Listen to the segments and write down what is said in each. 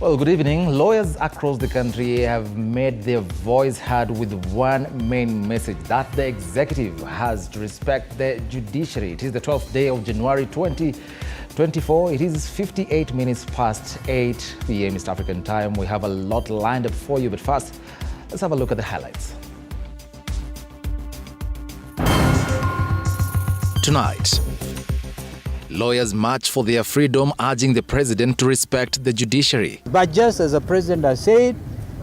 Well, good evening. Lawyers across the country have made their voice heard with one main message, that the executive has to respect the judiciary. It is the 12th day of January 2024. It is 58 minutes past 8 p.m. East African time. We have a lot lined up for you, but first, let's have a look at the highlights. Tonight, lawyers march for their freedom, urging the president to respect the judiciary. But just as the president has said,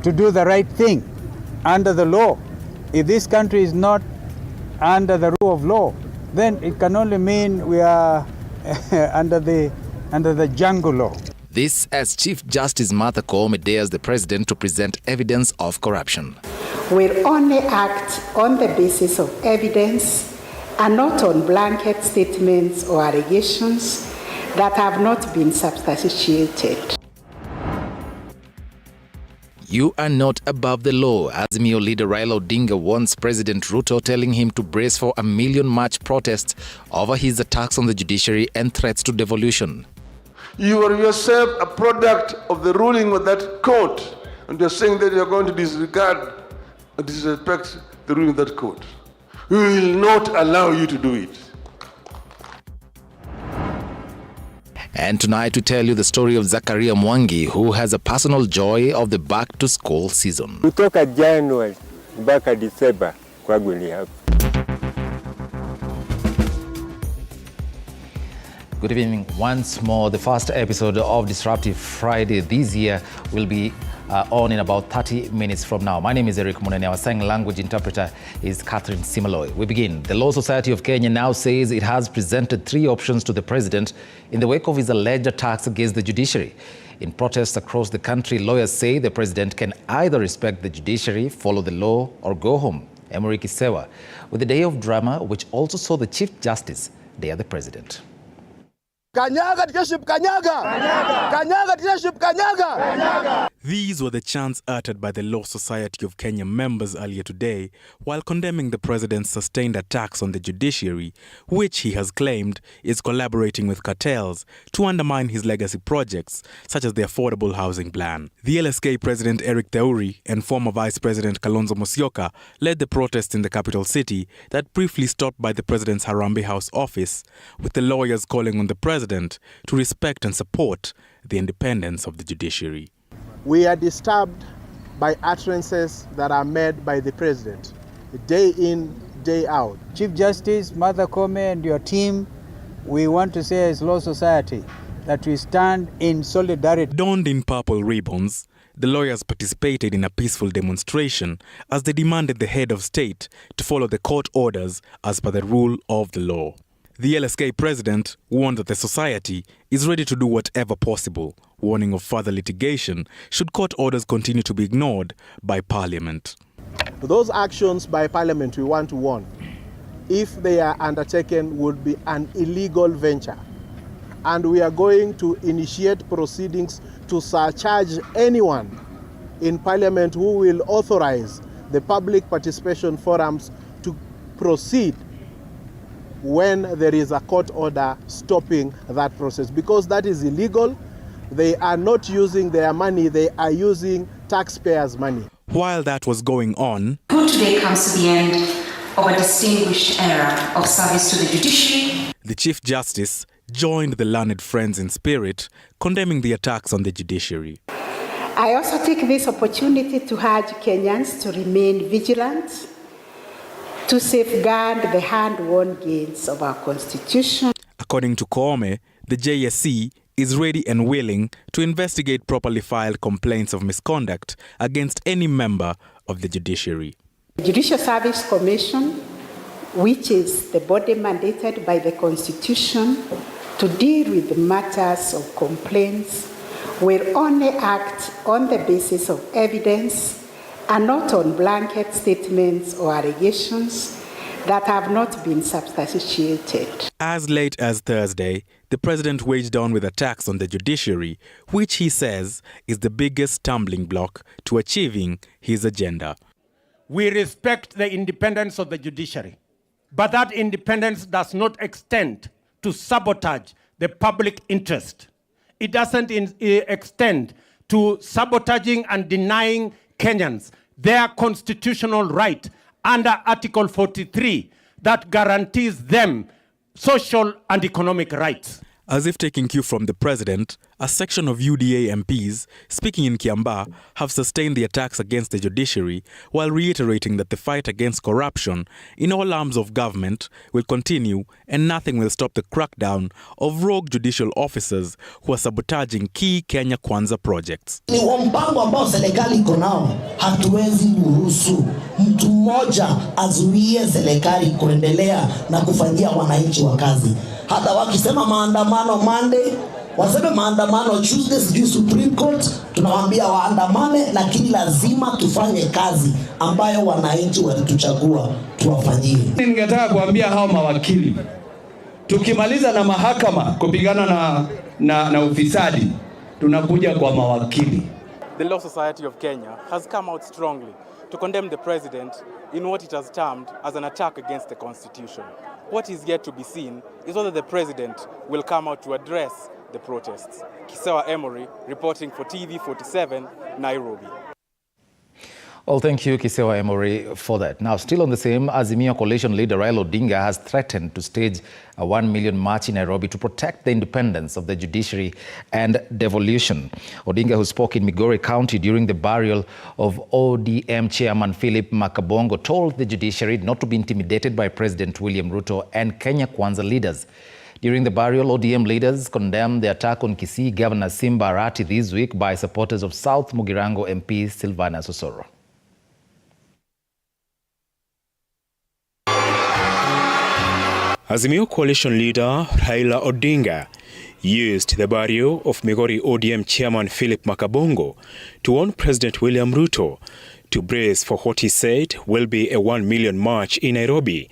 to do the right thing under the law. If this country is not under the rule of law, then it can only mean we are under the jungle law. This as Chief Justice Martha Koome dares the president to present evidence of corruption. We'll only act on the basis of evidence and not on blanket statements or allegations that have not been substantiated. You are not above the law, Azimio leader Raila Odinga wants President Ruto, telling him to brace for a million-march protests over his attacks on the judiciary and threats to devolution. You are yourself a product of the ruling of that court, and you're saying that you're going to disregard and disrespect the ruling of that court. We will not allow you to do it. And tonight we tell you the story of Zakaria Mwangi, who has a personal joy of the back-to-school season. Kutoka January mpaka December kwangu ni hapa. Good evening once more. The first episode of Disruptive Friday this year will be on in about 30 minutes from now. My name is Eric Munene. Our sign language interpreter is Catherine Simaloy. We begin. The Law Society of Kenya now says it has presented 3 options to the president in the wake of his alleged attacks against the judiciary. In protests across the country, lawyers say the president can either respect the judiciary, follow the law, or go home. Emery Kisewa, with a day of drama which also saw the Chief Justice dare the president. Kanyaga, leadership, kanyaga! Kanyaga! Kanyaga, leadership, kanyaga! Kanyaga! These were the chants uttered by the Law Society of Kenya members earlier today while condemning the president's sustained attacks on the judiciary, which he has claimed is collaborating with cartels to undermine his legacy projects, such as the Affordable Housing Plan. The LSK President Eric Theuri and former Vice President Kalonzo Musyoka led the protests in the capital city that briefly stopped by the president's Harambee House office, with the lawyers calling on the president to respect and support the independence of the judiciary. We are disturbed by utterances that are made by the president, day in, day out. Chief Justice Martha Koome and your team, we want to say as Law Society that we stand in solidarity. Donned in purple ribbons, the lawyers participated in a peaceful demonstration as they demanded the head of state to follow the court orders as per the rule of the law. The LSK president warned that the society is ready to do whatever possible, warning of further litigation should court orders continue to be ignored by Parliament. Those actions by Parliament, we want to warn, if they are undertaken, would be an illegal venture. And we are going to initiate proceedings to surcharge anyone in Parliament who will authorize the public participation forums to proceed when there is a court order stopping that process, because that is illegal. They are not using their money, they are using taxpayers' money. While that was going on, today comes to the end of a distinguished era of service to the judiciary. The Chief Justice joined the learned friends in spirit, condemning the attacks on the judiciary. I also take this opportunity to urge Kenyans to remain vigilant, to safeguard the hard-won gains of our Constitution. According to Koome, the JSC is ready and willing to investigate properly filed complaints of misconduct against any member of the judiciary. The Judicial Service Commission, which is the body mandated by the Constitution to deal with the matters of complaints, will only act on the basis of evidence and not on blanket statements or allegations that have not been substantiated. As late as Thursday, the president waged on with attacks on the judiciary, which he says is the biggest stumbling block to achieving his agenda. We respect the independence of the judiciary, but that independence does not extend to sabotage the public interest. It doesn't extend to sabotaging and denying Kenyans their constitutional right under Article 43 that guarantees them social and economic rights. As if taking cue from the president, a section of UDA MPs speaking in Kiambaa have sustained the attacks against the judiciary while reiterating that the fight against corruption in all arms of government will continue and nothing will stop the crackdown of rogue judicial officers who are sabotaging key Kenya Kwanza projects. Ni mpango ambao serikali iko nao, hatuwezi kuruhusu mtu mmoja azuie serikali kuendelea na kufanyia wananchi wa kazi. Hata wakisema maandamano Monday, waseme maandamano Tuesday, sijui Supreme Court, tunawaambia waandamane, lakini lazima tufanye kazi ambayo wananchi walituchagua tuwafanyie. Ningetaka kuambia hao mawakili, tukimaliza na mahakama kupigana na ufisadi, tunakuja kwa mawakili. The Law Society of Kenya has come out strongly to condemn the president in what it has termed as an attack against the constitution. What is yet to be seen is whether the president will come out to address the protests. Kisewa Emory reporting for TV47, Nairobi. Well, thank you, Kisewa Emory, for that. Now, still on the same, Azimio coalition leader Raila Odinga has threatened to stage a 1 million march in Nairobi to protect the independence of the judiciary and devolution. Odinga, who spoke in Migori County during the burial of ODM chairman Philip Makabongo, told the judiciary not to be intimidated by President William Ruto and Kenya Kwanza leaders. During the burial, ODM leaders condemned the attack on Kisii Governor Simba Arati this week by supporters of South Mugirango MP Sylvanus Osoro. Azimio coalition leader Raila Odinga used the burial of Migori ODM chairman Philip Makabongo to warn President William Ruto to brace for what he said will be a 1 million march in Nairobi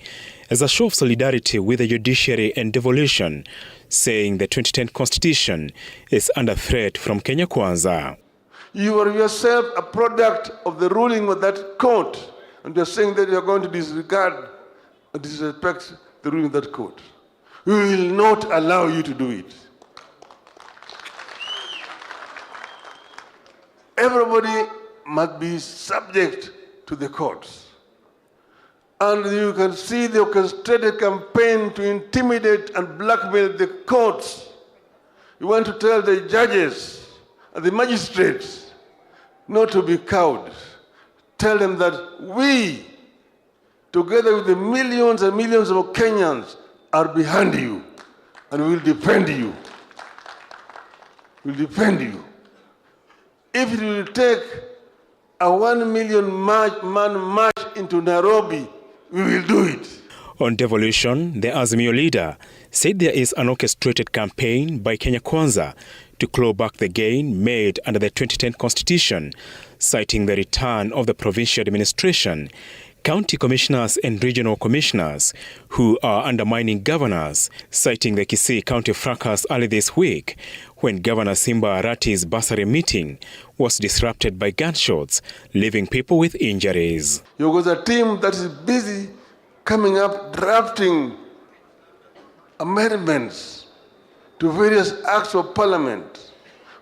as a show of solidarity with the judiciary and devolution, saying the 2010 constitution is under threat from Kenya Kwanza. You are yourself a product of the ruling of that court, and you're saying that you're going to disregard and disrespect the ruling of that court. We will not allow you to do it. Everybody must be subject to the courts. And you can see the orchestrated campaign to intimidate and blackmail the courts. You want to tell the judges and the magistrates not to be cowed. Tell them that we, together with the millions and millions of Kenyans, are behind you and will defend you. We'll defend you. If it will take a 1 million man march into Nairobi, we will do it. On devolution, the Azimio leader said there is an orchestrated campaign by Kenya Kwanza to claw back the gain made under the 2010 constitution, citing the return of the provincial administration, county commissioners and regional commissioners who are undermining governors, citing the Kisii County fracas early this week when Governor Simba Arati's bursary meeting was disrupted by gunshots, leaving people with injuries. You got a team that is busy coming up, drafting amendments to various acts of parliament,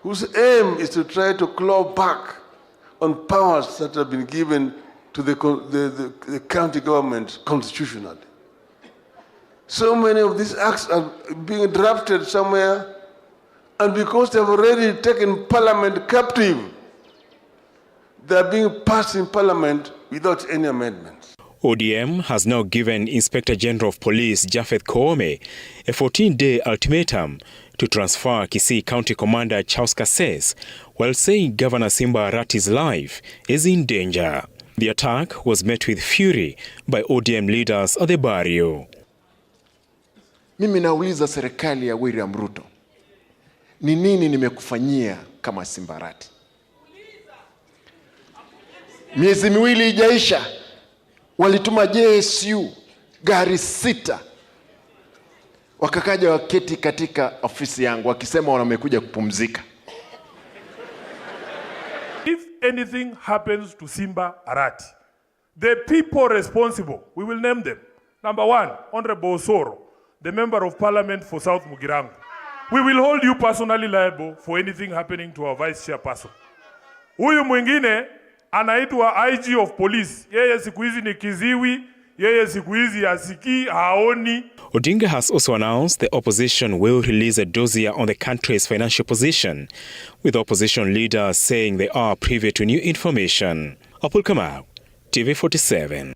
whose aim is to try to claw back on powers that have been given to the county government constitutionally. So many of these acts are being drafted somewhere, and because they have already taken parliament captive, they are being passed in parliament without any amendments. ODM has now given Inspector General of Police Japheth Koome a 14-day ultimatum to transfer Kisii County Commander Charles Kasses, while saying Governor Simba Arati's life is in danger. The attack was met with fury by ODM leaders at the burial. Mimi nauliza serikali ya William Ruto, ni nini nimekufanyia kama Simba Arati? Miezi miwili ijaisha, walituma JSU gari 6 wakakaja waketi katika ofisi yangu wakisema wamekuja kupumzika. If anything happens to Simba Arati, the people responsible, we will name them. Number 1, Honorable Osoro, the Member of Parliament for South Mugirango. we will hold you personally liable for anything happening to our vice chairperson. Huyu mwingine anaitwa IG of Police. Yeye siku hizi ni kiziwi, yeye siku hizi hasikii, haoni. Odinga has also announced the opposition will release a dossier on the country's financial position, with opposition leaders saying they are privy to new information. Apul Kamau, TV47.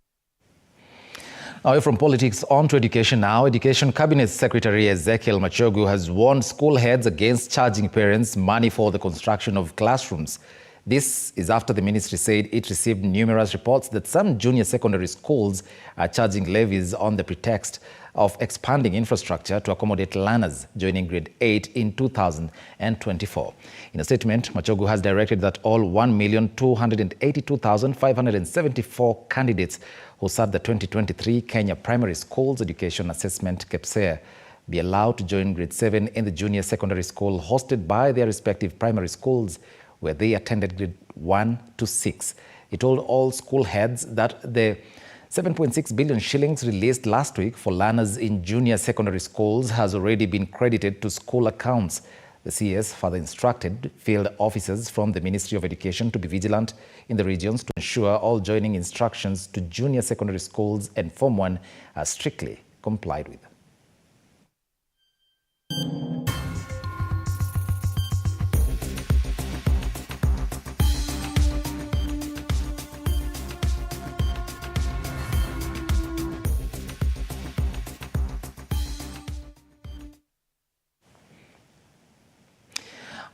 Away from politics, on to education now. Education Cabinet Secretary Ezekiel Machogu has warned school heads against charging parents money for the construction of classrooms. This is after the ministry said it received numerous reports that some junior secondary schools are charging levies on the pretext of expanding infrastructure to accommodate learners joining grade 8 in 2024. In a statement, Machogu has directed that all 1,282,574 candidates who sat the 2023 Kenya Primary Schools Education Assessment KPSEA be allowed to join grade 7 in the junior secondary school hosted by their respective primary schools where they attended grade 1 to 6. He told all school heads that the 7.6 billion shillings released last week for learners in junior secondary schools has already been credited to school accounts. The CS further instructed field officers from the Ministry of Education to be vigilant in the regions to ensure all joining instructions to junior secondary schools and Form 1 are strictly complied with.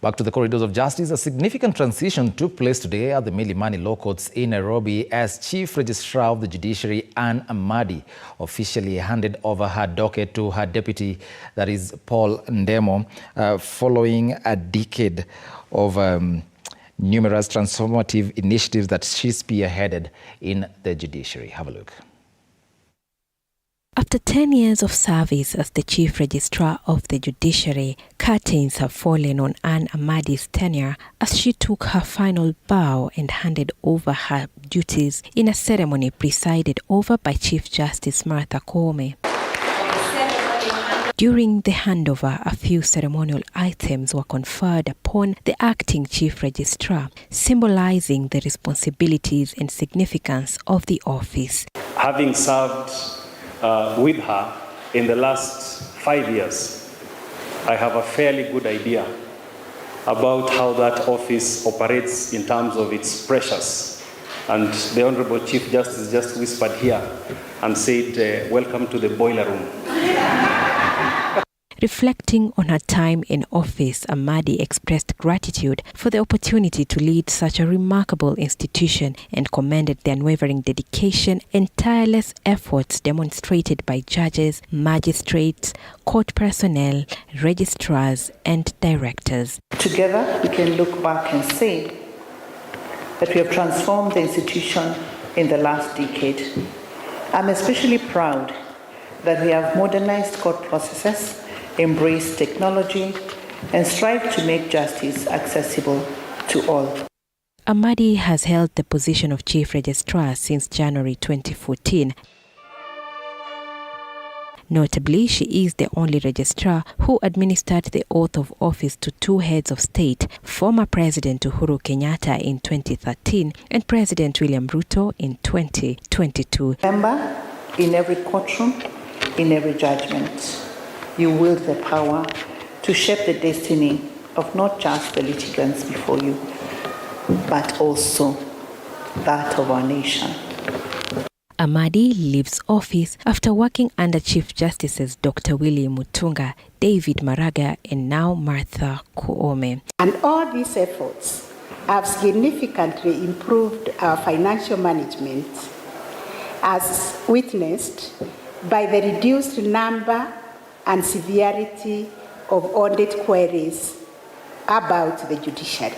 Back to the corridors of justice, a significant transition took place today at the Milimani Law Courts in Nairobi as Chief Registrar of the Judiciary, Anne Amadi, officially handed over her docket to her deputy, that is Paul Ndemo, following a decade of numerous transformative initiatives that she spearheaded in the judiciary. Have a look. After 10 years of service as the Chief Registrar of the Judiciary, curtains have fallen on Anne Amadi's tenure as she took her final bow and handed over her duties in a ceremony presided over by Chief Justice Martha Koome. During the handover, a few ceremonial items were conferred upon the acting Chief Registrar, symbolizing the responsibilities and significance of the office. Having served with her in the last 5 years, I have a fairly good idea about how that office operates in terms of its pressures. And the Honorable Chief Justice just whispered here and said, welcome to the boiler room. Reflecting on her time in office, Amadi expressed gratitude for the opportunity to lead such a remarkable institution and commended the unwavering dedication and tireless efforts demonstrated by judges, magistrates, court personnel, registrars, and directors. Together, we can look back and say that we have transformed the institution in the last decade. I'm especially proud that we have modernized court processes, embrace technology, and strive to make justice accessible to all. Amadi has held the position of Chief Registrar since January 2014. Notably, she is the only registrar who administered the oath of office to two heads of state, former President Uhuru Kenyatta in 2013 and President William Ruto in 2022. Remember, in every courtroom, in every judgment, you wield the power to shape the destiny of not just the litigants before you, but also that of our nation. Amadi leaves office after working under Chief Justices Dr. Willie Mutunga, David Maraga, and now Martha Koome. And all these efforts have significantly improved our financial management, as witnessed by the reduced number and severity of audit queries about the judiciary.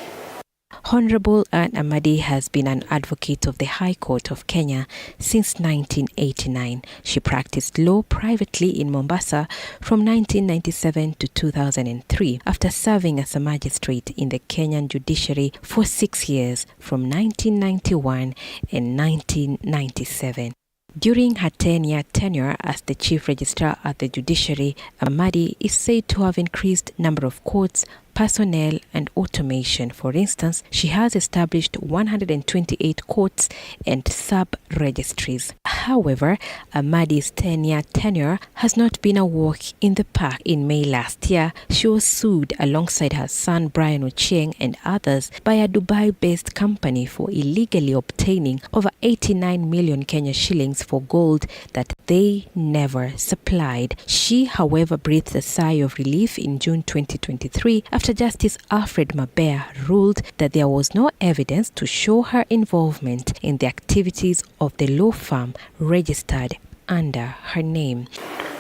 Honorable Anne Amadi has been an advocate of the High Court of Kenya since 1989. She practiced law privately in Mombasa from 1997 to 2003 after serving as a magistrate in the Kenyan Judiciary for 6 years from 1991 and 1997. During her 10-year tenure as the Chief Registrar at the Judiciary, Amadi is said to have increased number of courts, personnel and automation. For instance, she has established 128 courts and sub-registries. However, Amadi's 10-year tenure has not been a walk in the park. In May last year, she was sued alongside her son Brian Ochieng and others by a Dubai-based company for illegally obtaining over 89 million Kenya shillings for gold that they never supplied. She, however, breathed a sigh of relief in June 2023 after Justice Alfred Mabea ruled that there was no evidence to show her involvement in the activities of the law firm registered under her name.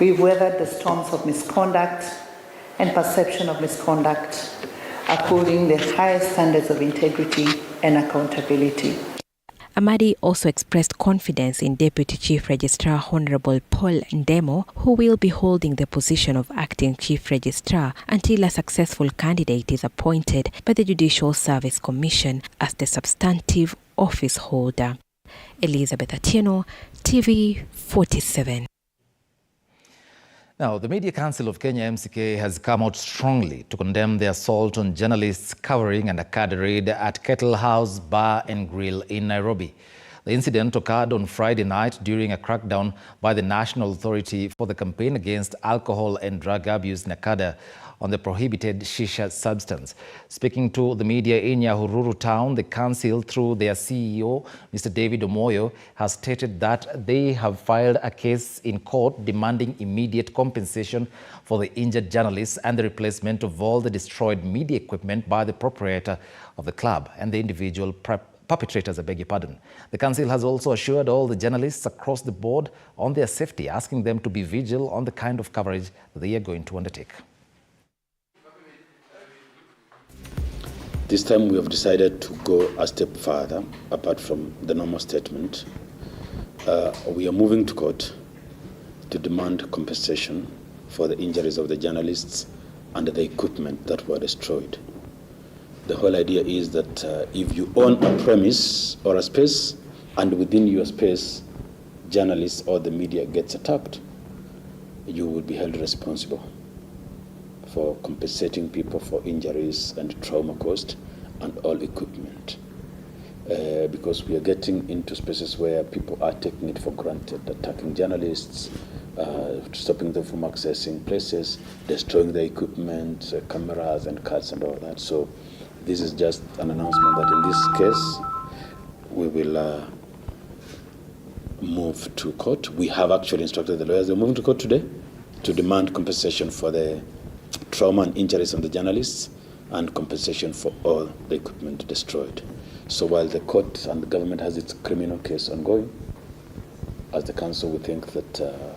We've weathered the storms of misconduct and perception of misconduct, upholding the highest standards of integrity and accountability. Amadi also expressed confidence in Deputy Chief Registrar Honorable Paul Ndemo, who will be holding the position of Acting Chief Registrar until a successful candidate is appointed by the Judicial Service Commission as the substantive office holder. Elizabeth Atieno, TV47. Now, the Media Council of Kenya, MCK, has come out strongly to condemn the assault on journalists covering an arcade raid at Kettle House Bar and Grill in Nairobi. The incident occurred on Friday night during a crackdown by the National Authority for the Campaign Against Alcohol and Drug Abuse, NACADA, on the prohibited shisha substance. Speaking to the media in Nyahururu town, the council, through their CEO, Mr. David Omoyo, has stated that they have filed a case in court demanding immediate compensation for the injured journalists and the replacement of all the destroyed media equipment by the proprietor of the club and the individual perpetrators, I beg your pardon. The council has also assured all the journalists across the board on their safety, asking them to be vigilant on the kind of coverage they are going to undertake. This time we have decided to go a step further, apart from the normal statement. We are moving to court to demand compensation for the injuries of the journalists and the equipment that were destroyed. The whole idea is that if you own a premise or a space, and within your space, journalists or the media gets attacked, you will be held responsible for compensating people for injuries and trauma caused and all equipment. Because we are getting into spaces where people are taking it for granted, attacking journalists, stopping them from accessing places, destroying the equipment, cameras and cards and all that. So this is just an announcement that in this case, we will move to court. We have actually instructed the lawyers, they're moving to court today to demand compensation for the trauma and injuries on the journalists and compensation for all the equipment destroyed. So while the court and the government has its criminal case ongoing, as the council, we think that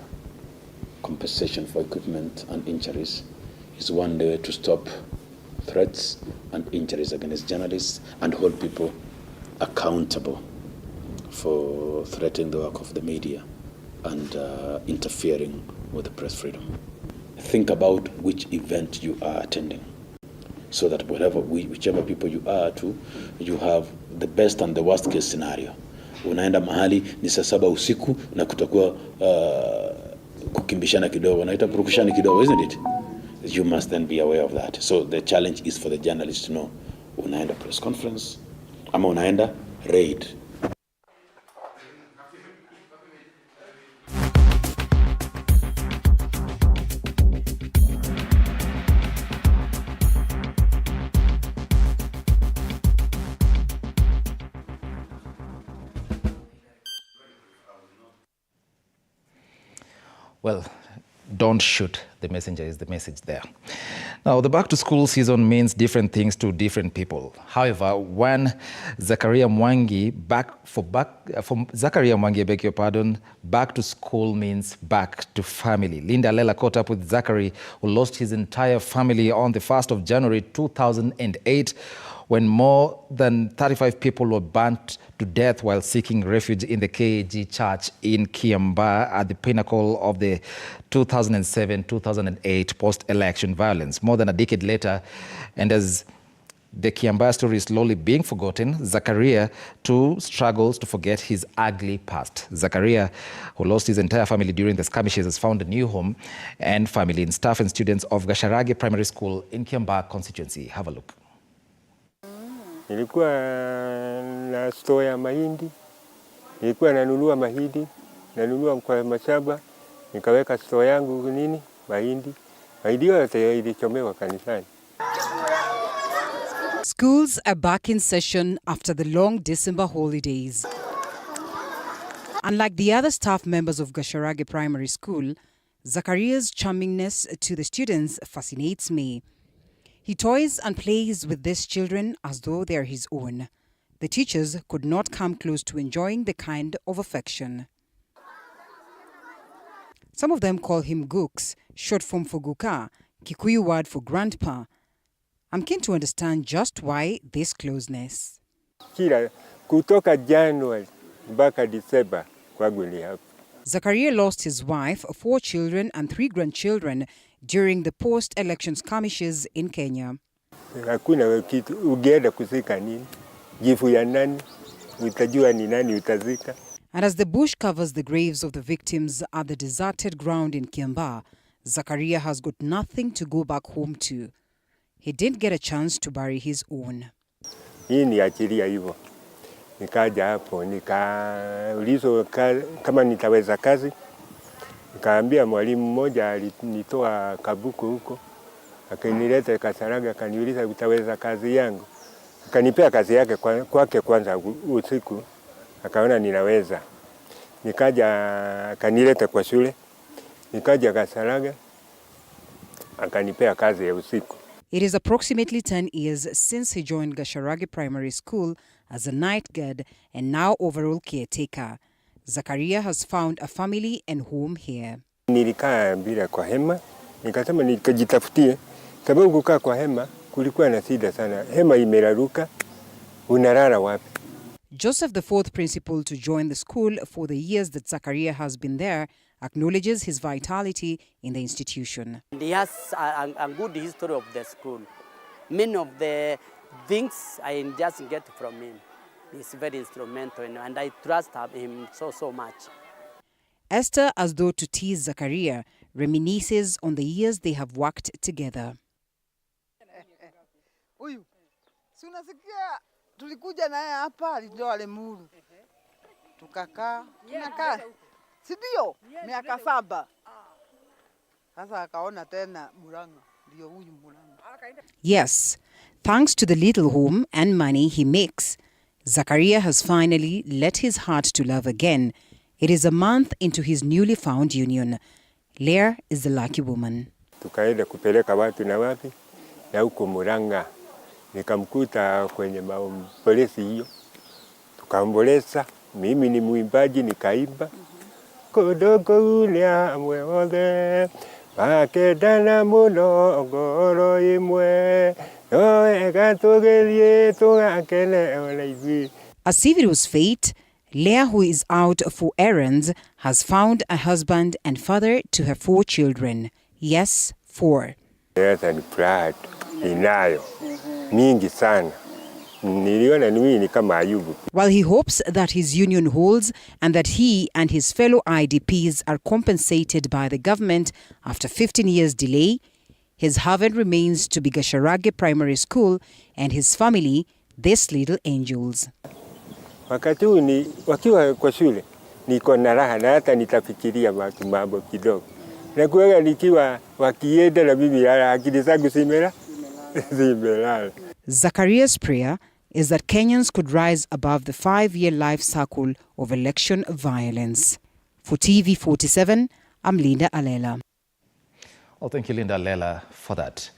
compensation for equipment and injuries is one way to stop threats and injuries against journalists and hold people accountable for threatening the work of the media and interfering with the press freedom. Think about which event you are attending, so that whichever people you are to, you have the best and the worst case scenario. Unaenda mahali ni saa 7 usiku na kutakuwa kukimbishana kidogo, wanaita purukushani kidogo, isn't it? You must then be aware of that. So the challenge is for the journalists to know, unaenda press conference ama unaenda raid. Well, don't shoot the messenger is the message there. Now, the back-to-school season means different things to different people. However, when Zakaria Mwangi, beg your pardon, back to school means back to family. Linda Lela caught up with Zachary, who lost his entire family on the 1st of January 2008, when more than 35 people were burnt to death while seeking refuge in the KAG church in Kiambaa at the pinnacle of the 2007-2008 post-election violence. More than a decade later, and as The Kiambaa story is slowly being forgotten. Zakaria, too, struggles to forget his ugly past. Zakaria, who lost his entire family during the skirmishes, has found a new home and family in staff and students of Gasharage Primary School in Kiambaa constituency. Have a look. Nilikuwa na store ya mahindi. Nilikuwa nanunua mahindi, nanunua kwa mashamba, nikaweka store yangu nini? Mahindi. Mahindi yote ilichomewa kanisani. Schools are back in session after the long December holidays. Unlike the other staff members of Gasharage Primary School, Zakaria's charmingness to the students fascinates me. He toys and plays with these children as though they are his own. The teachers could not come close to enjoying the kind of affection. Some of them call him Gooks, short form for Guka, Kikuyu word for grandpa. I'm keen to understand just why this closeness. Kila kutoka January mpaka December kwangu ni hapa. Zakaria lost his wife, 4 children and 3 grandchildren during the post-election skirmishes in Kenya. Hakuna kitu ungeenda kuzika nini? Jifu ya nani? Utajua ni nani utazika. And as the bush covers the graves of the victims at the deserted ground in Kiambaa, Zakaria has got nothing to go back home to. He didn't get a chance to bury his own. Hii ni achilia hivyo. Nikaja hapo, nikaulizwa kama nitaweza kazi. Nikaambia mwalimu mmoja alinitoa Kabuku huko. Akanileta Kasaraga, akaniuliza utaweza kazi yangu. Akanipea kazi yake kwake kwanza usiku. Akaona ninaweza. Nikaja akanileta kwa shule. Nikaja Kasaraga. Akanipea kazi ya usiku. It is approximately 10 years since he joined Gasharage Primary School as a night guard and now overall caretaker. Zakaria has found a family and home here. Nilikaa bila kwa hema, nikasema nikajitafutie, sababu kukaa kwa hema kulikuwa na shida sana. Hema imeraruka, unalala wapi? Joseph, the 4th principal to join the school for the years that Zakaria has been there, acknowledges his vitality in the institution. He has a good history of the school. Many of the things I just get from him. He's very instrumental and I trust him so much. Esther, as though to tease Zakaria, reminisces on the years they have worked together. Tulikuja naye hapa alitoa lemuru. Tukakaa, tunakaa. Sidio? Miaka 7. Sasa akaona tena Muranga. Ndio huyu Muranga. Yes, thanks to the little home and money he makes, Zakaria has finally let his heart to love again. It is a month into his newly found union. Leah is the lucky woman. Tukaenda kupeleka watu na wapi? Na huko Muranga. Nikamkuta kwenye polisi hiyo. Tukaomboleza. Mimi ni muimbaji nikaimba. Kodoko ulia mwode. Makedana muno ngoro imwe. As if it was fate, Leah, who is out for errands, has found a husband and father to her 4 children. Yes, 4. Yes, and pride inayo mingi sana. Niliona ni mimi kama Ayubu. While he hopes that his union holds and that he and his fellow IDPs are compensated by the government after 15 years delay, his haven remains to be Gasharage Primary School and his family, these little angels. Wakati huu wakiwa kwa shule niko na raha na hata nitafikiria mambo kidogo. Na kuweka nikiwa wakienda na bibi akili zangu zimela. Zakaria's prayer is that Kenyans could rise above the 5-year life cycle of election violence. For TV47, I'm Linda Alela. Well, thank you, Linda Alela, for that.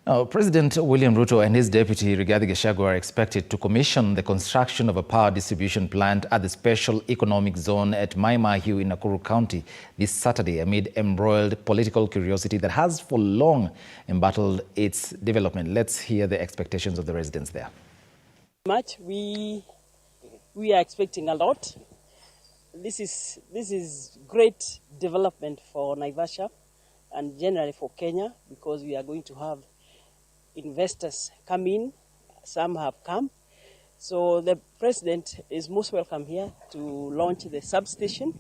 Now, President William Ruto and his deputy, Rigathi Gachagua, are expected to commission the construction of a power distribution plant at the Special Economic Zone at Mai Mahiu in Nakuru County this Saturday amid embroiled political curiosity that has for long embattled its development. Let's hear the expectations of the residents there. We are expecting a lot. This is great development for Naivasha and generally for Kenya, because we are going to have investors come in some have come. So the president is most welcome here to launch the substation.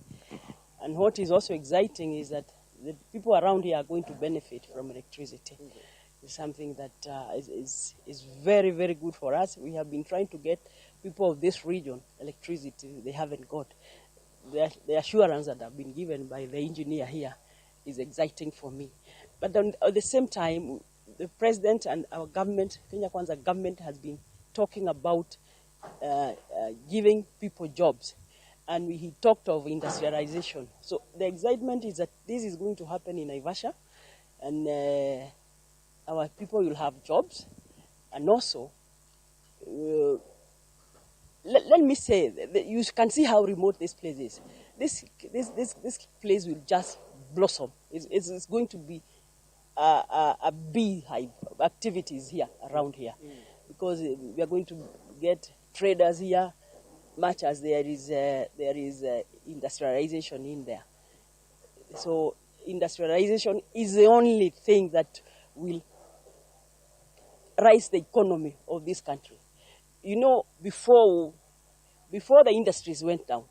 And what is also exciting is that the people around here are going to benefit from electricity. It's something that is very, very good for us. We have been trying to get people of this region electricity. They haven't got. The assurance that have been given by the engineer here is exciting for me. But at the same time, the president and our government, Kenya Kwanza government, has been talking about giving people jobs. And he talked of industrialization. So the excitement is that this is going to happen in Naivasha, and our people will have jobs. And also, let me say, that you can see how remote this place is. This place will just blossom. It's going to be a beehive of activities here, around here. Because we are going to get traders here, much as there is industrialization in there. So industrialization is the only thing that will rise the economy of this country. You know, before the industries went down,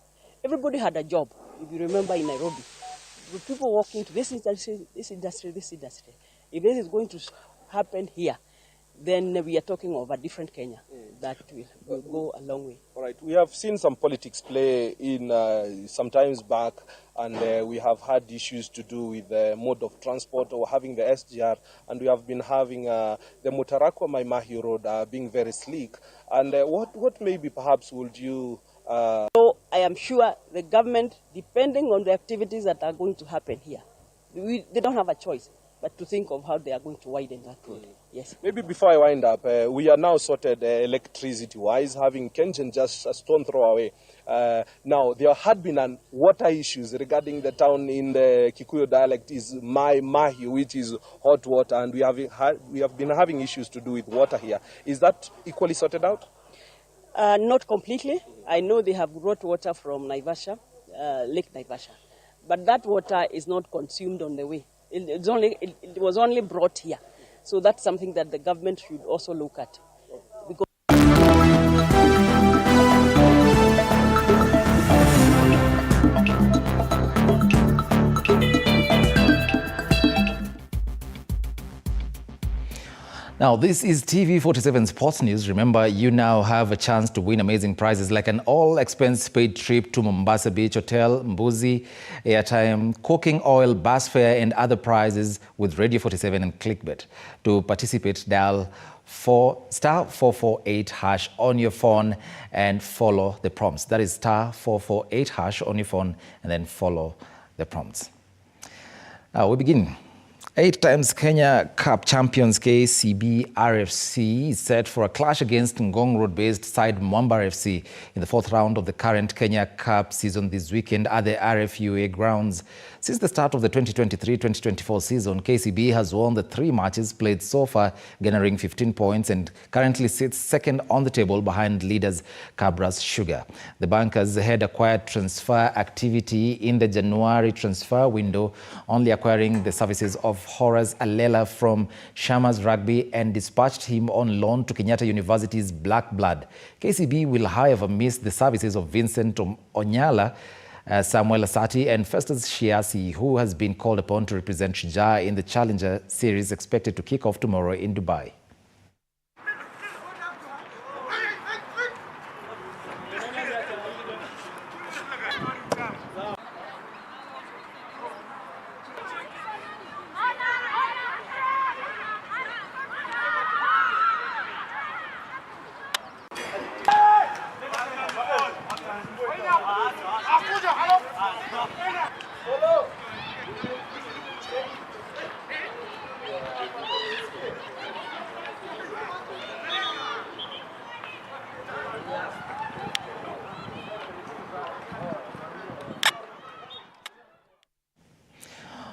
everybody had a job. If you remember in Nairobi, the people walking to this industry, this industry, this industry. If this is going to happen here, then we are talking of a different Kenya that will go a long way. All right. We have seen some politics play in sometimes back, and we have had issues to do with the mode of transport or having the SGR, and we have been having the Mutarakwa Maimahi Road being very sleek. And what maybe perhaps would you... So I am sure the government, depending on the activities that are going to happen here, they don't have a choice but to think of how they are going to widen that road. Yes. Maybe before I wind up, we are now sorted electricity-wise, having Kengen just a stone throw away. Now, there had been water issues regarding the town in the Kikuyu dialect is Mai Mahi, which is hot water, and we have been having issues to do with water here. Is that equally sorted out? Not completely. I know they have brought water from Naivasha, Lake Naivasha, but that water is not consumed on the way. It was only brought here. So that's something that the government should also look at. Because now, this is TV47 Sports News. Remember, you now have a chance to win amazing prizes like an all-expense-paid trip to Mombasa Beach Hotel, Mbuzi, airtime, cooking oil, bus fare, and other prizes with Radio 47 and ClickBet. To participate, dial *448# on your phone and follow the prompts. That is *448# on your phone and then follow the prompts. Now, we begin. 8 times Kenya Cup champions KCB RFC is set for a clash against Ngong Road-based side Mwamba FC in the 4th round of the current Kenya Cup season this weekend at the RFUA grounds. Since the start of the 2023-2024 season, KCB has won the 3 matches played so far, garnering 15 points and currently sits second on the table behind leaders Cabra's Sugar. The Bankers had acquired transfer activity in the January transfer window, only acquiring the services of Horace Alela from Shamas Rugby and dispatched him on loan to Kenyatta University's Black Blood. KCB will, however, miss the services of Vincent Onyala, Samuel Asati and Festus Shiasi, who has been called upon to represent Shujaa in the Challenger Series expected to kick off tomorrow in Dubai.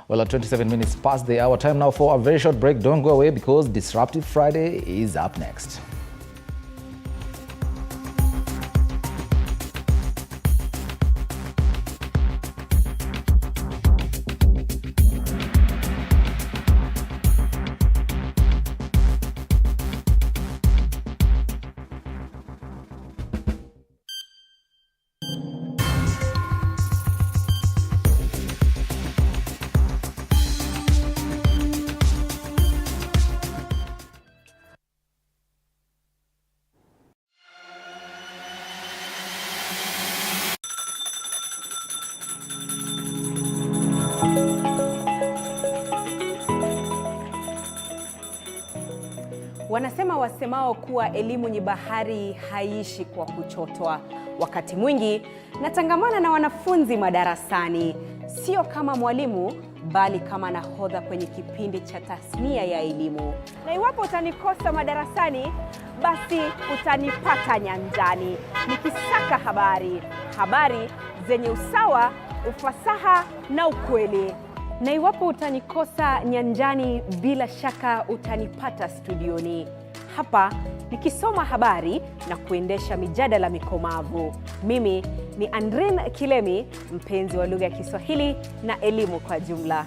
Well, at 27 minutes past the hour, time now for a very short break. Don't go away because Disruptive Friday is up next. Wanasema wasemao kuwa elimu ni bahari haiishi kwa kuchotwa. Wakati mwingi natangamana na wanafunzi madarasani, sio kama mwalimu bali kama nahodha kwenye kipindi cha tasnia ya elimu. Na iwapo utanikosa madarasani, basi utanipata nyanjani nikisaka habari zenye usawa, ufasaha na ukweli. Na iwapo utanikosa nyanjani, bila shaka utanipata studioni, hapa nikisoma habari na kuendesha mijadala mikomavu. Mimi ni Andrin Kilemi, mpenzi wa lugha ya Kiswahili na elimu kwa jumla.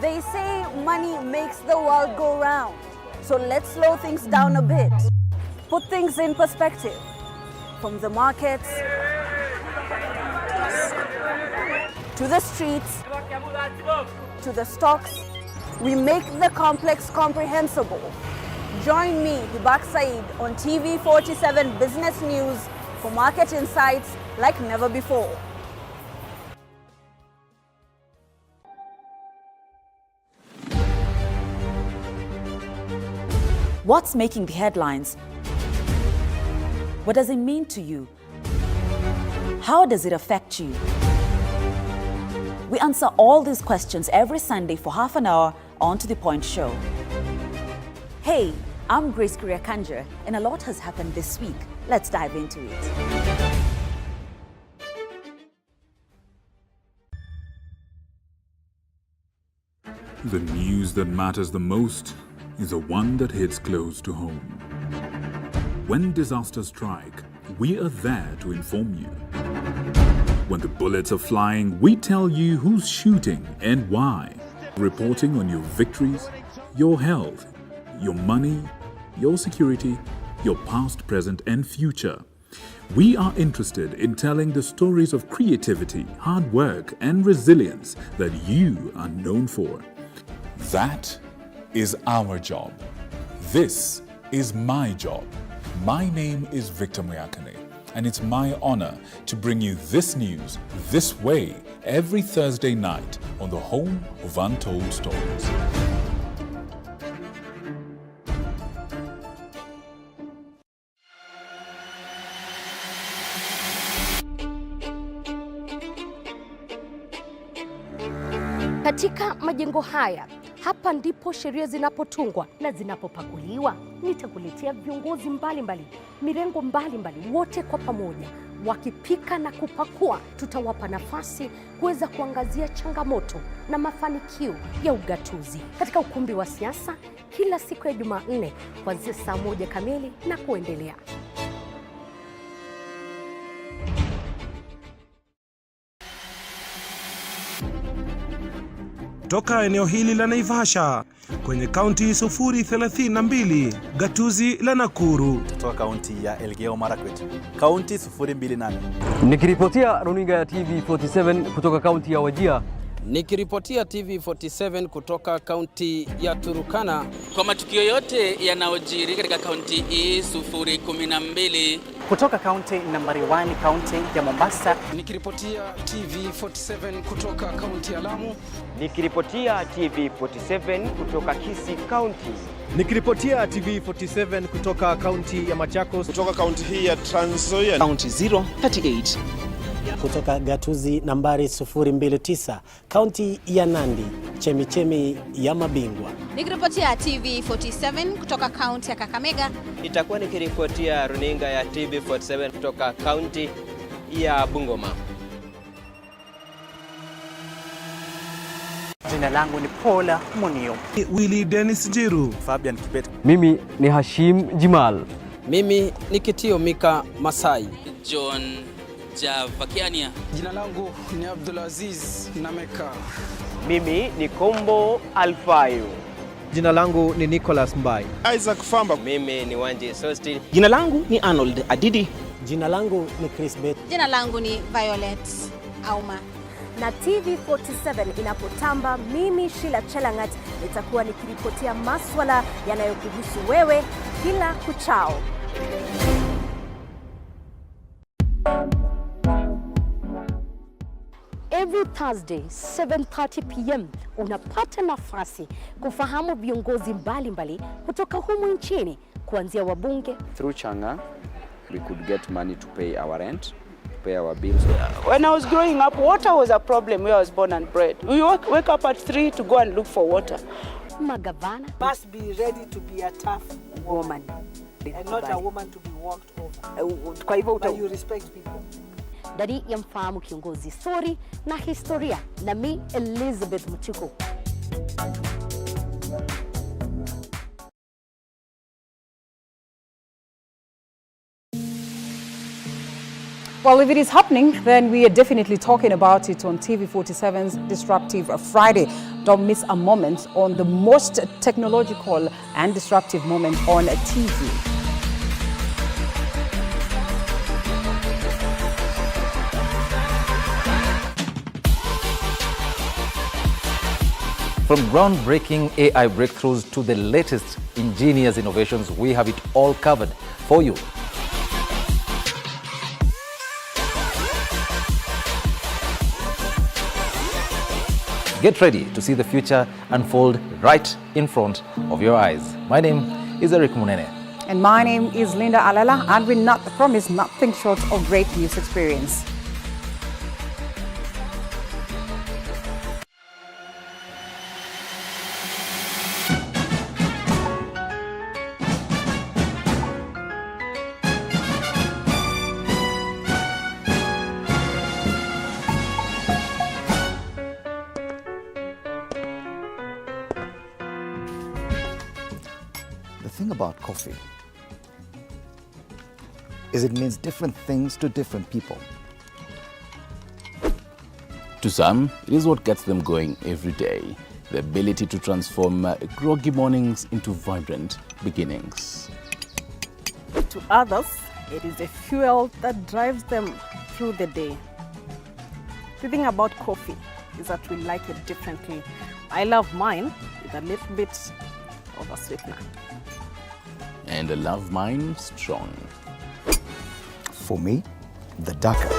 They say money makes the world go round. So let's slow things down a bit. Put things in perspective. From the markets to the streets to the stocks, we make the complex comprehensible. Join me, Hibak Said, on TV47 Business News for market insights like never before. What's making the headlines? What does it mean to you? How does it affect you? We answer all these questions every Sunday for half an hour on To The Point Show. Hey, I'm Grace Kuriakanja, and a lot has happened this week. Let's dive into it. The news that matters the most is the one that hits close to home. When disasters strike, we are there to inform you. When the bullets are flying, we tell you who's shooting and why. Reporting on your victories, your health, your money, your security, your past, present, and future. We are interested in telling the stories of creativity, hard work, and resilience that you are known for. That is our job. This is my job. My name is Victor Muyakane, and it's my honor to bring you this news this way every Thursday night on the home of Untold Stories. Katika majengo haya, hapa ndipo sheria zinapotungwa na zinapopakuliwa. Nitakuletea viongozi mbalimbali, mirengo mbalimbali, wote kwa pamoja wakipika na kupakua. Tutawapa nafasi kuweza kuangazia changamoto na mafanikio ya ugatuzi katika ukumbi wa siasa kila siku ya Jumanne kuanzia saa 1 kamili na kuendelea. Toka eneo hili la Naivasha kwenye kaunti 032, gatuzi la Nakuru. Toka kaunti ya Elgeyo Marakwet, kaunti 028. Nikiripotia runinga ya TV47 kutoka kaunti ya Wajir. Nikiripotia TV47 kutoka kaunti ya Turukana. Kwa matukio yote yanayojiri katika kaunti hii 012. Kutoka kaunti nambari 1, kaunti ya Mombasa. Nikiripotia TV47 kutoka kaunti ya Lamu. Nikiripotia TV47 kutoka Kisii County. Nikiripotia TV47 kutoka kaunti ya Machakos. Kutoka kaunti hii ya Trans Nzoia. Kaunti 038. Kutoka gatuzi nambari 029, kaunti ya Nandi, chemichemi ya mabingwa. Nikiripotia TV47 kutoka kaunti ya Kakamega. Nitakuwa nikiripotia runinga ya TV47 kutoka kaunti ya Bungoma. Jina langu ni Paula Munio. Willy Dennis Jiru. Fabian Kibet. Mimi ni Hashim Jimal. Mimi ni Kitio Mika Masai. John Javakiania. Jina langu ni Abdulaziz Nameka. Mimi ni Kombo Alfayo. Jina langu ni Nicholas Mbai. Isaac Famba. Mimi ni Wanji Sosti. Jina langu ni Arnold Adidi. Jina langu ni Chris Bet. Jina langu ni Violet Auma. na TV47 inapotamba, mimi Sheila Chelangat nitakuwa nikiripotia maswala yanayokuhusu wewe kila kuchao. Every Thursday 7:30 p.m. unapata nafasi kufahamu viongozi mbalimbali kutoka humu nchini, kuanzia wabunge. Through Changa, we could get money to pay our rent, to pay our bills. When I was growing up, water was a problem where I was born and bred. We wake up at 3 to go and look for water. Magavana must be ready to be a tough woman and not a woman to be walked over. Kwa hivyo you respect people. Dari ya mfahamu kiongozi story na historia na mi Elizabeth Muchuku. Well, if it is happening, then we are definitely talking about it on TV47's Disruptive Friday. Don't miss a moment on the most technological and disruptive moment on TV. From groundbreaking AI breakthroughs to the latest ingenious innovations, we have it all covered for you. Get ready to see the future unfold right in front of your eyes. My name is Eric Munene. And my name is Linda Alela, and we not promise nothing short of great news experience. The thing about coffee is it means different things to different people. To some, it is what gets them going every day. The ability to transform groggy mornings into vibrant beginnings. To others, it is a fuel that drives them through the day. The thing about coffee is that we like it differently. I love mine with a little bit of a sweetener. And I love mine strong. For me, the darker.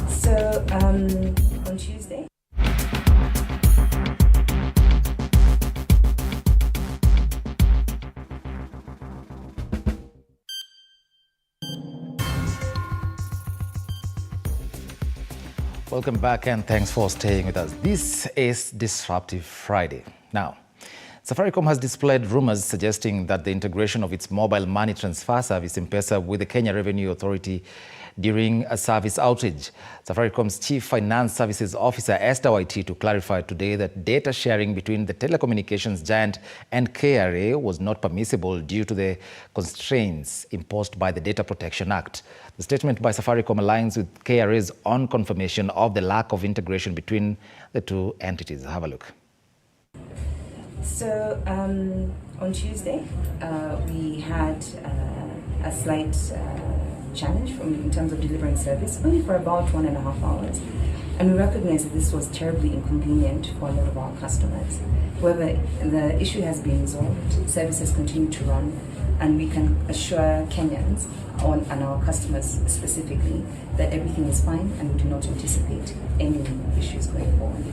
So, on Tuesday? Welcome back and thanks for staying with us. This is Disruptive Friday. Now, Safaricom has displayed rumors suggesting that the integration of its mobile money transfer service M-Pesa with the Kenya Revenue Authority during a service outage. Safaricom's Chief Finance Services Officer Esther Waiti to clarify today that data sharing between the telecommunications giant and KRA was not permissible due to the constraints imposed by the Data Protection Act. The statement by Safaricom aligns with KRA's own confirmation of the lack of integration between the two entities. Have a look. So on Tuesday, we had a slight challenge in terms of delivering service, only for about 1.5 hours. And we recognize that this was terribly inconvenient for a lot of our customers. However, the issue has been resolved, services continue to run, and we can assure Kenyans and our customers specifically that everything is fine and we do not anticipate any issues going forward.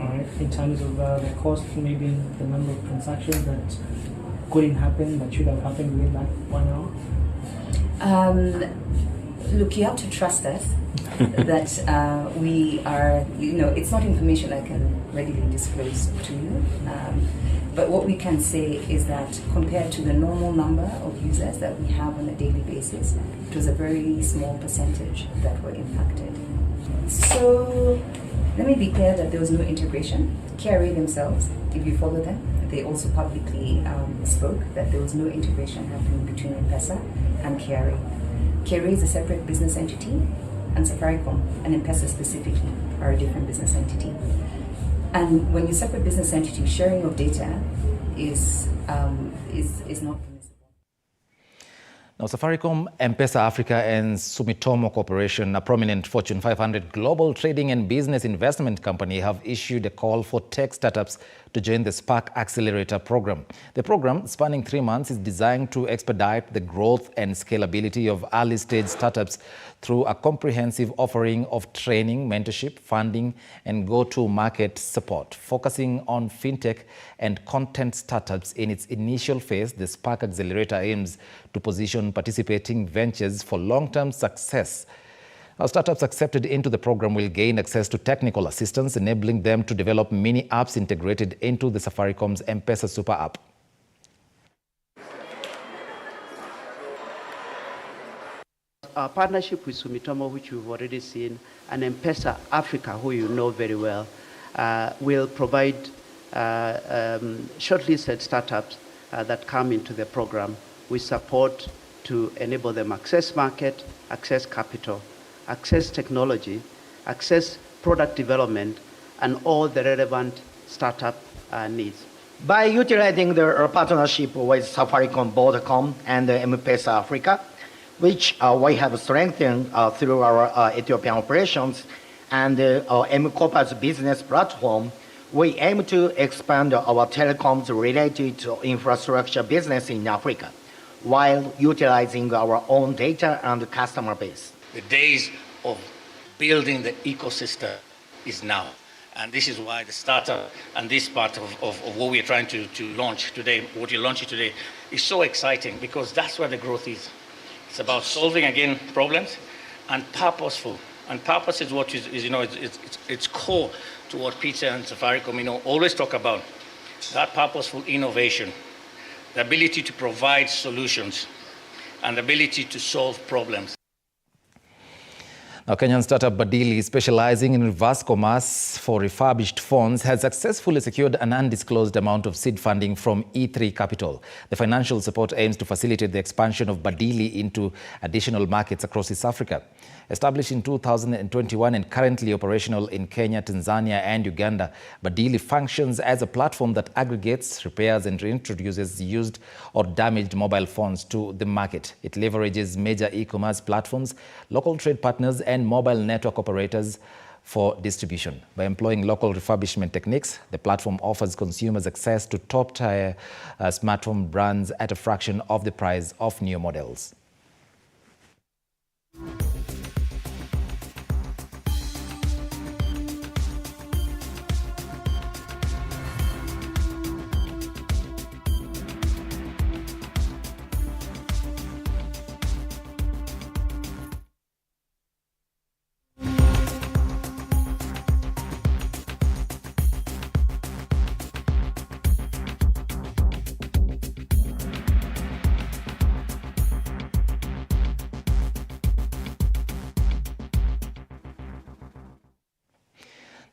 All right. In terms of the cost, maybe the number of transactions that couldn't happen, that should have happened within that 1 hour? Look, you have to trust us that we are, it's not information I can readily disclose to you. But what we can say is that compared to the normal number of users that we have on a daily basis, it was a very small percentage that were impacted. So let me be clear that there was no integration. KRA themselves, if you follow them, they also publicly spoke that there was no integration happening between M-Pesa and KRA. KRA is a separate business entity, and Safaricom and M-Pesa specifically are a different business entity. And when you separate business entity, sharing of data is not permissible. Now, Safaricom, M-Pesa Africa and Sumitomo Corporation, a prominent Fortune 500 global trading and business investment company, have issued a call for tech startups to join the Spark Accelerator program. The program, spanning 3 months, is designed to expedite the growth and scalability of early-stage startups through a comprehensive offering of training, mentorship, funding, and go-to-market support. Focusing on fintech and content startups in its initial phase, the Spark Accelerator aims to position participating ventures for long-term success. Now, startups accepted into the program will gain access to technical assistance, enabling them to develop mini apps integrated into the Safaricom's M-Pesa Super App. Our partnership with Sumitomo, which we've already seen, and M-Pesa Africa, who you know very well, will provide shortlisted startups that come into the program with support to enable them access market, access capital, access technology, access product development, and all the relevant startup needs. By utilizing the partnership with Safaricom, Vodacom, and M-Pesa Africa, which we have strengthened through our Ethiopian operations and M-Copa's business platform, we aim to expand our telecoms related to infrastructure business in Africa, while utilizing our own data and customer base. The days of building the ecosystem is now. And this is why the startup and this part of what we're trying to launch today, what you're launching today, is so exciting, because that's where the growth is. It's about solving, again, problems and purposeful. And purpose is what is it's core to what Peter and Safaricom, always talk about. That purposeful innovation, the ability to provide solutions, and the ability to solve problems. Now, Kenyan startup Badili, specializing in reverse commerce for refurbished phones, has successfully secured an undisclosed amount of seed funding from E3 Capital. The financial support aims to facilitate the expansion of Badili into additional markets across East Africa. Established in 2021 and currently operational in Kenya, Tanzania, and Uganda, Badili functions as a platform that aggregates, repairs, and reintroduces used or damaged mobile phones to the market. It leverages major e-commerce platforms, local trade partners, and mobile network operators for distribution. By employing local refurbishment techniques, the platform offers consumers access to top-tier smartphone brands at a fraction of the price of new models.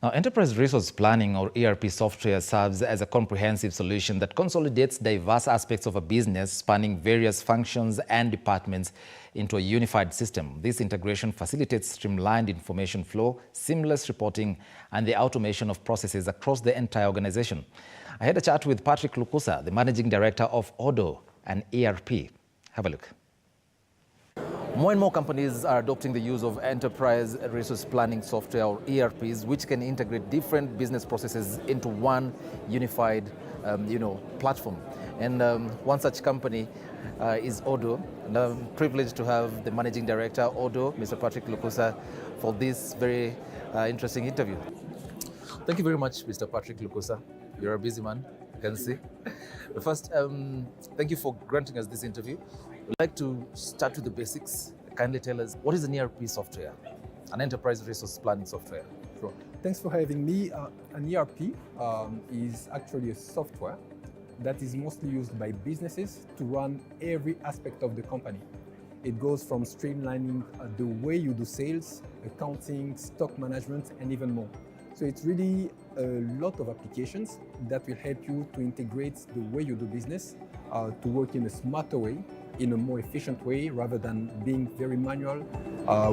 Now, Enterprise Resource Planning, or ERP software, serves as a comprehensive solution that consolidates diverse aspects of a business spanning various functions and departments into a unified system. This integration facilitates streamlined information flow, seamless reporting, and the automation of processes across the entire organization. I had a chat with Patrick Lukusa, the Managing Director of Odo, an ERP. Have a look. More and more companies are adopting the use of enterprise resource planning software, or ERPs, which can integrate different business processes into one unified, platform. And one such company is Odo, and I'm privileged to have the Managing Director, Odo, Mr. Patrick Lukusa, for this very interesting interview. Thank you very much, Mr. Patrick Lukusa. You're a busy man, I can see. But first, thank you for granting us this interview. We'd like to start with the basics. Kindly tell us, what is an ERP software, an enterprise resource planning software? Sure. Thanks for having me. An ERP is actually a software that is mostly used by businesses to run every aspect of the company. It goes from streamlining the way you do sales, accounting, stock management, and even more. So it's really a lot of applications that will help you to integrate the way you do business to work in a smarter way, in a more efficient way, rather than being very manual,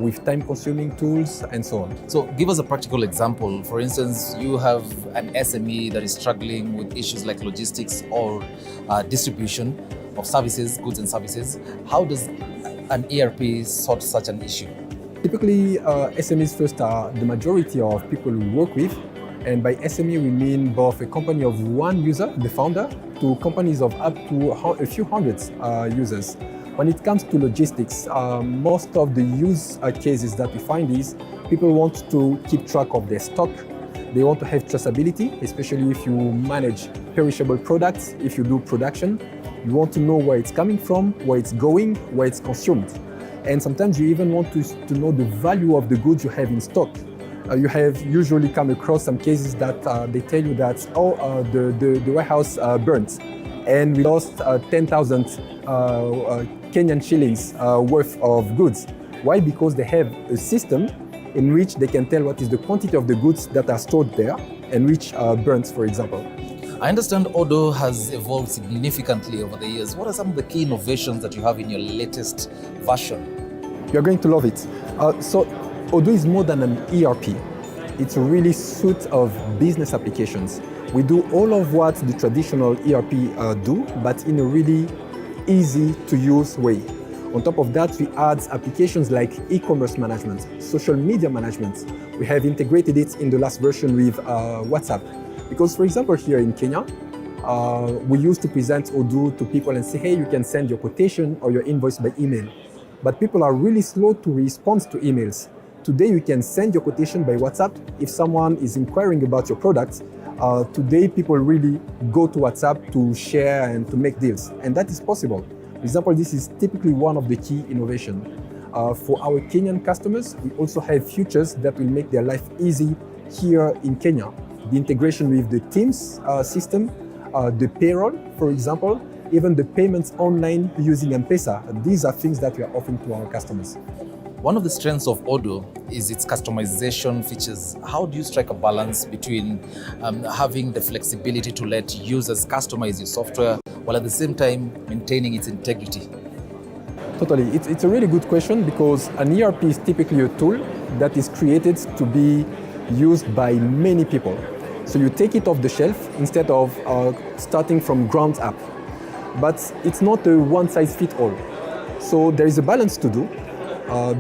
with time-consuming tools and so on. So give us a practical example. For instance, you have an SME that is struggling with issues like logistics or distribution. of services, goods and services. How does an ERP sort such an issue? Typically, SMEs first are the majority of people we work with. And by SME, we mean both a company of one user, the founder, to companies of up to a few hundreds users. When it comes to logistics, most of the use cases that we find is people want to keep track of their stock. They want to have traceability, especially if you manage perishable products, if you do production. You want to know where it's coming from, where it's going, where it's consumed. And sometimes you even want to know the value of the goods you have in stock. You have usually come across some cases that they tell you that, the warehouse burnt and we lost 10,000 Kenyan shillings worth of goods. Why? Because they have a system in which they can tell what is the quantity of the goods that are stored there and which burnt, for example. I understand Odo has evolved significantly over the years. What are some of the key innovations that you have in your latest version? You're going to love it. So Odo is more than an ERP. It's a really suite of business applications. We do all of what the traditional ERP do, but in a really easy to use way. On top of that, we add applications like e-commerce management, social media management. We have integrated it in the last version with WhatsApp. Because, for example, here in Kenya, we used to present Odoo to people and say, hey, you can send your quotation or your invoice by email. But people are really slow to respond to emails. Today, you can send your quotation by WhatsApp. If someone is inquiring about your product, today people really go to WhatsApp to share and to make deals. And that is possible. For example, this is typically one of the key innovations. For our Kenyan customers, we also have features that will make their life easy here in Kenya. The integration with the Teams system, the payroll, for example, even the payments online using M-Pesa. These are things that we are offering to our customers. One of the strengths of Odo is its customization features. How do you strike a balance between having the flexibility to let users customize your software while at the same time maintaining its integrity? Totally. It's a really good question because an ERP is typically a tool that is created to be used by many people. So you take it off the shelf instead of starting from ground up. But it's not a one-size-fits-all. So there is a balance to do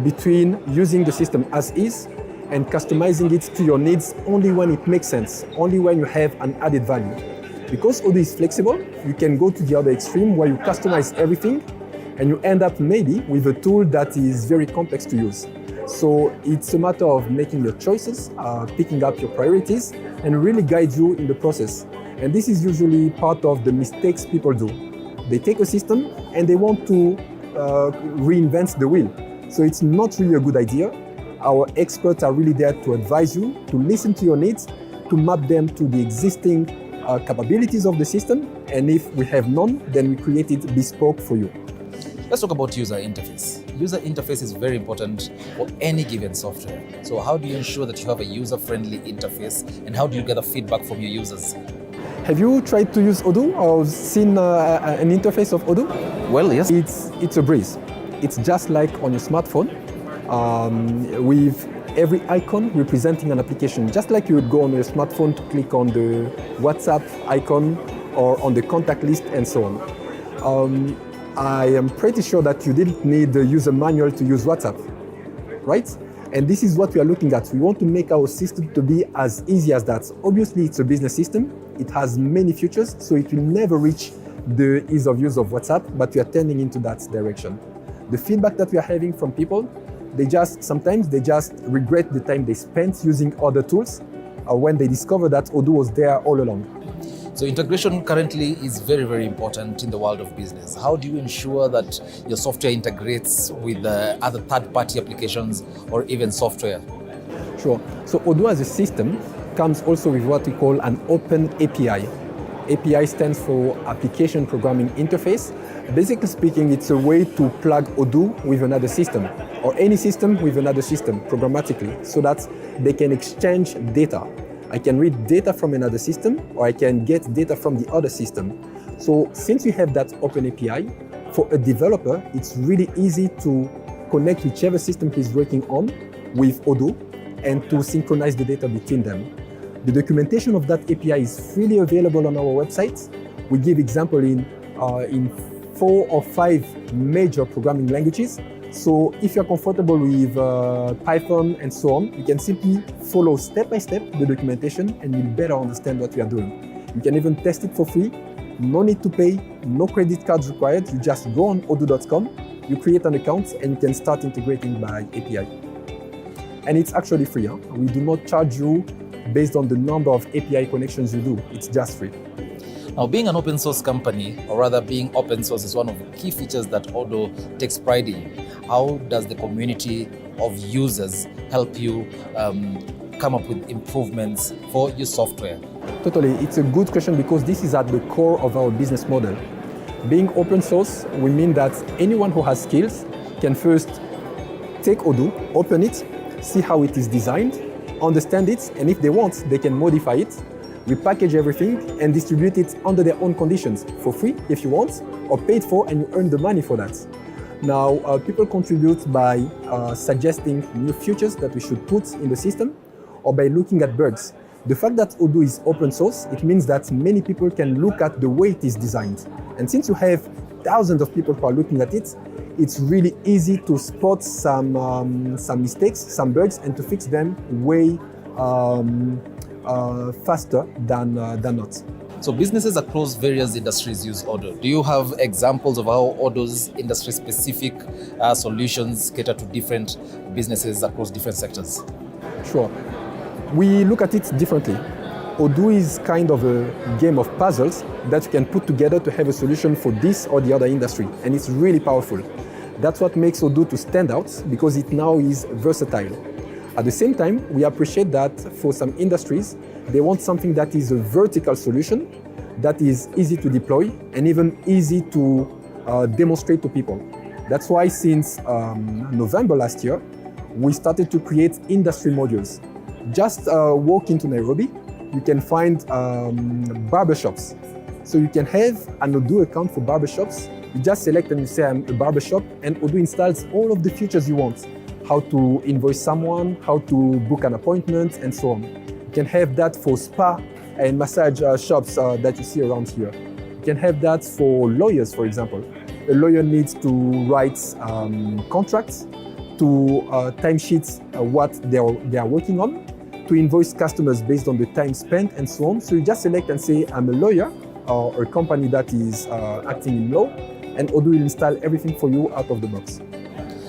between using the system as is and customizing it to your needs only when it makes sense, only when you have an added value. Because Odoo is flexible, you can go to the other extreme where you customize everything and you end up maybe with a tool that is very complex to use. So it's a matter of making your choices, picking up your priorities, and really guide you in the process. And this is usually part of the mistakes people do. They take a system and they want to reinvent the wheel. So it's not really a good idea. Our experts are really there to advise you, to listen to your needs, to map them to the existing capabilities of the system. And if we have none, then we create it bespoke for you. Let's talk about user interface. User interface is very important for any given software. So how do you ensure that you have a user-friendly interface, and how do you gather feedback from your users? Have you tried to use Odoo or seen an interface of Odoo? Well, yes. It's a breeze. It's just like on your smartphone, with every icon representing an application. Just like you would go on your smartphone to click on the WhatsApp icon or on the contact list and so on. I am pretty sure that you didn't need the user manual to use WhatsApp, right? And this is what we are looking at. We want to make our system to be as easy as that. Obviously, it's a business system. It has many features, so it will never reach the ease of use of WhatsApp, but we are tending into that direction. The feedback that we are having from people, sometimes they just regret the time they spent using other tools when they discover that Odoo was there all along. So integration currently is very, very important in the world of business. How do you ensure that your software integrates with other third-party applications or even software? Sure. So Odoo as a system comes also with what we call an open API. API stands for Application Programming Interface. Basically speaking, it's a way to plug Odoo with another system or any system with another system programmatically so that they can exchange data. I can read data from another system or I can get data from the other system. So since we have that open API, for a developer, it's really easy to connect whichever system he's working on with Odoo and to synchronize the data between them. The documentation of that API is freely available on our website. We give example in 4 or 5 major programming languages. So if you're comfortable with Python and so on, you can simply follow step by step the documentation and you'll better understand what we are doing. You can even test it for free. No need to pay, no credit cards required. You just go on odoo.com, you create an account and you can start integrating by API. And it's actually free. Huh? We do not charge you based on the number of API connections you do. It's just free. Now, being an open source company, or rather being open source, is one of the key features that Odoo takes pride in. How does the community of users help you come up with improvements for your software? Totally, it's a good question because this is at the core of our business model. Being open source will mean that anyone who has skills can first take Odoo, open it, see how it is designed, understand it, and if they want, they can modify it. We package everything and distribute it under their own conditions, for free if you want, or paid for and you earn the money for that. Now, people contribute by suggesting new features that we should put in the system, or by looking at bugs. The fact that Odoo is open source, it means that many people can look at the way it is designed. And since you have thousands of people who are looking at it, it's really easy to spot some mistakes, some bugs, and to fix them way faster than not. So businesses across various industries use Odoo. Do you have examples of how Odoo's industry-specific solutions cater to different businesses across different sectors? Sure. We look at it differently. Odoo is kind of a game of puzzles that you can put together to have a solution for this or the other industry, and it's really powerful. That's what makes Odoo to stand out, because it now is versatile. At the same time, we appreciate that for some industries, they want something that is a vertical solution, that is easy to deploy and even easy to demonstrate to people. That's why since November last year, we started to create industry modules. Just walk into Nairobi, you can find barbershops. So you can have an Odoo account for barbershops. You just select and you say, I'm a barbershop, and Odoo installs all of the features you want. How to invoice someone, how to book an appointment, and so on. You can have that for spa and massage shops that you see around here. You can have that for lawyers, for example. A lawyer needs to write contracts, to timesheets what they are working on, to invoice customers based on the time spent, and so on. So you just select and say, I'm a lawyer, or a company that is acting in law, and Odoo will install everything for you out of the box.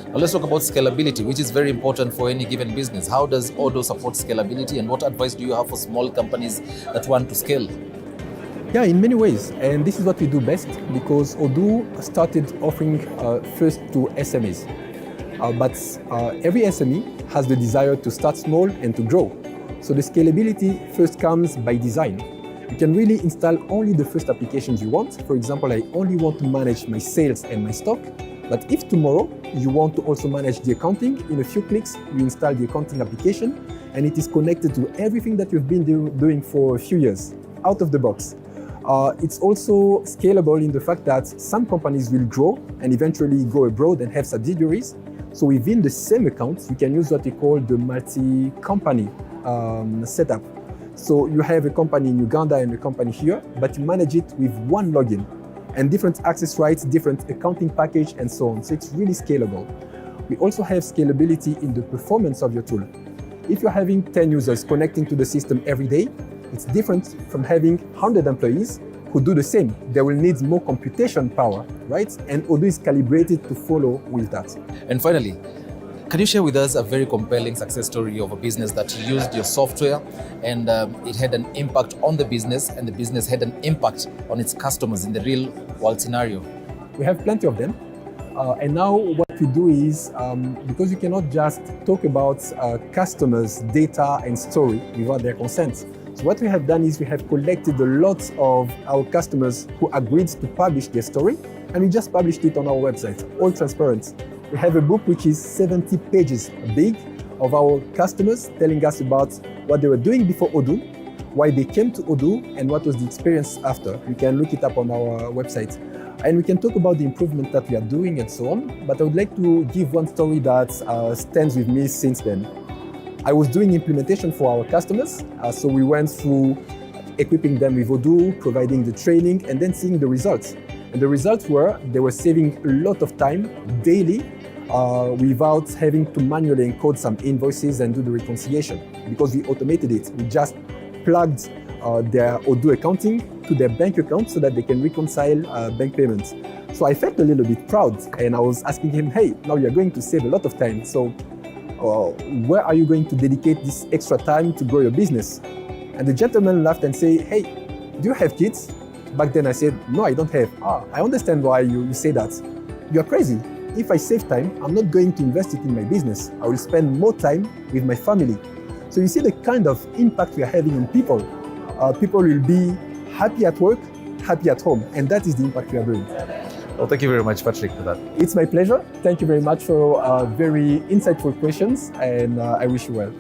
Now let's talk about scalability, which is very important for any given business. How does Odoo support scalability, and what advice do you have for small companies that want to scale? Yeah, in many ways, and this is what we do best, because Odoo started offering first to SMEs. But every SME has the desire to start small and to grow. So the scalability first comes by design. You can really install only the first applications you want. For example, I only want to manage my sales and my stock. But if tomorrow you want to also manage the accounting, in a few clicks, you install the accounting application and it is connected to everything that you've been doing for a few years, out of the box. It's also scalable in the fact that some companies will grow and eventually go abroad and have subsidiaries. So within the same account, you can use what we call the multi-company setup. So you have a company in Uganda and a company here, but you manage it with one login and different access rights, different accounting package, and so on. So it's really scalable. We also have scalability in the performance of your tool. If you're having 10 users connecting to the system every day, it's different from having 100 employees who do the same. They will need more computation power, right? And Odoo is calibrated to follow with that. And finally, can you share with us a very compelling success story of a business that used your software and it had an impact on the business, and the business had an impact on its customers in the real world scenario? We have plenty of them. And now what we do is, because you cannot just talk about customers' data and story without their consent. So what we have done is we have collected a lot of our customers who agreed to publish their story, and we just published it on our website, all transparent. We have a book which is 70 pages big of our customers telling us about what they were doing before Odoo, why they came to Odoo, and what was the experience after. You can look it up on our website. And we can talk about the improvement that we are doing and so on, but I would like to give one story that stands with me since then. I was doing implementation for our customers, so we went through equipping them with Odoo, providing the training, and then seeing the results. And the results were they were saving a lot of time daily without having to manually encode some invoices and do the reconciliation because we automated it. We just plugged their Odoo accounting to their bank account so that they can reconcile bank payments. So I felt a little bit proud and I was asking him, hey, now you're going to save a lot of time. So where are you going to dedicate this extra time to grow your business? And the gentleman laughed and said, hey, do you have kids? Back then I said, no, I don't have. I understand why you say that. You're crazy. If I save time, I'm not going to invest it in my business. I will spend more time with my family. So you see the kind of impact we are having on people. People will be happy at work, happy at home, and that is the impact we are doing. Well, thank you very much, Patrick, for that. It's my pleasure. Thank you very much for very insightful questions, and I wish you well.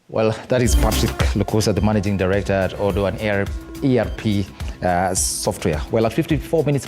Well, that is Patrick Lukusa, the Managing Director at Odoo and ERP software. Well, at 54 minutes